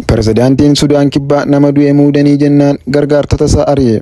Pirezidaantiin Sudaan Kibbaa nama du'e muudanii jennaan gargaartota isaa ari'e.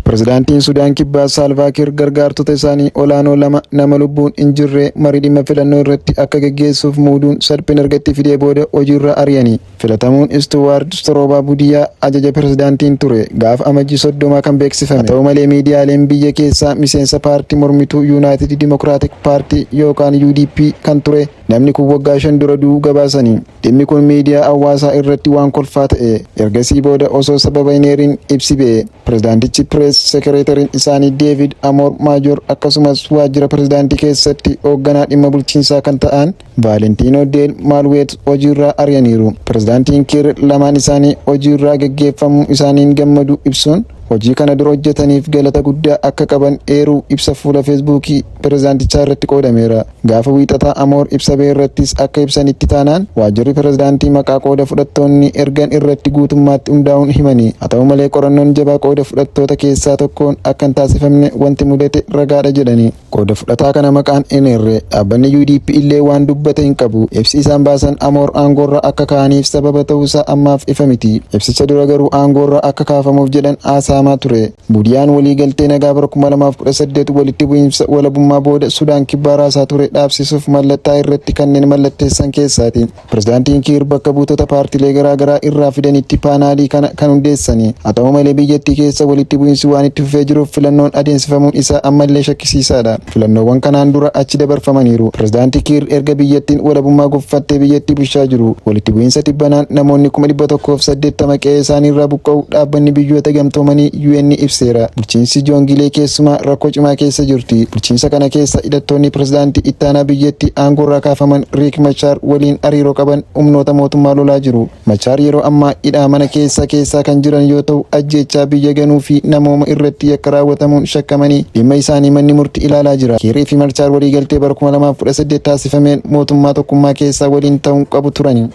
Pirezidaantiin Sudaan Kibbaa Saalvaa Kiir gargaartota isaanii olaanoo lama nama lubbuun hin jirre marii dhimma filannoo irratti akka geggeessuuf muuduun salphina erga fidee booda hojiirra ari'anii. Filatamuun Istuwaard Strooba Budiyaa ajaja pirezidaantiin ture gaafa amajjii 30 kan beeksifame. Haa ta'u malee miidiyaaleen biyya keessaa miseensa paartii mormituu Yuunaayitid Dimokiraatik Paartii yookaan UDP kan ture namni kun waggaa 5 dura du'uu gabaasanii. Dhimmi kun miidiyaa hawaasaa irratti waan kolfaa ta'e. Ergasii booda osoo sababa hin heerin ibsi ba'e. Pirezidaantichi pirees sekereetariin isaanii Deevid Amoor Maajoor akkasumas waajjira pirezidaantii keessatti hoogganaa dhimma bulchiinsaa kan ta'an Vaalentiinoo Deel Maalweet hojiirraa ari'aniiru. Pirezidaantiin Kiir lamaan isaanii hojiirraa geggeeffamuu isaaniin gammadu ibsuun hojii kana dura hojjetaniif galata guddaa akka qaban eeruu ibsa fuula feesbuukii pirezidaantichaa irratti qoodameera. Gaafa wiixataa Amoor ibsa ba'e irrattis akka ibsanitti taanaan waajjirri pirezidaantii maqaa qooda fudhattoonni ergan irratti guutummaatti hundaa'uun himanii. Haa ta'u malee qorannoon jabaa qooda fudhattoota keessaa tokkoon akka hin taasifamne wanti mudate ragaadha jedhanii. Qooda fudhataa kana maqaan hin eerre dhaabbanni UDP illee waan dubbate hin qabu. Ibsi isaan baasan Amoor aangoorra akka kaa'aniif sababa ta'uusaa ammaaf ifa miti. Ibsicha dura garuu aangoorra akka kaafamuuf jedhan haasamaa ture. Budiyaan walii galtee nagaa bara 2018 walitti bu'iinsa walabummaa booda Sudaan Kibbaa raasaa ture dhaabsisuuf mallattaa irratti kanneen mallatteessan keessaati. Pirezidaantiin Kiir bakka buutota paartiilee garaagaraa irraa fidanitti paanaalii kana kan hundeessanii. Haa ta'u malee biyyattii keessa walitti bu'iinsi waan itti fufee jiruuf filannoon adeemsifamuun isaa ammallee shakkisiisaadha. Filannoowwan kanaan dura achi dabarfamaniiru. Pirezidaantii Kiir erga biyyattiin walabummaa gonfattee biyyattii bulchaa jiru. Walitti bu'iinsa tibbanaan namoonni 180 qe'ee isaaniirraa buqqa'u dhaabbanni biyyoota gamtoomanii UN ibseera. Bulchiinsi Joongilee keessumaa rakkoo cimaa keessa jirti. Bulchiinsa kana keessa hidhattoonni pirezidaantii ittaanaa biyyattii aangoorraa kaafaman Riik Machaar waliin hariiroo qaban humnoota mootummaa lolaa jiru. Machaar yeroo ammaa hidhaa mana keessaa kan jiran yoo ta'u ajjeechaa biyya ganuu fi namooma irratti yakka raawwatamuun shakkamanii dhimma isaanii manni murtii ilaalaa jira. Kiirii fi Machaar waliigaltee bara 2018 taasifameen mootummaa tokkummaa keessaa waliin ta'uun qabu turani.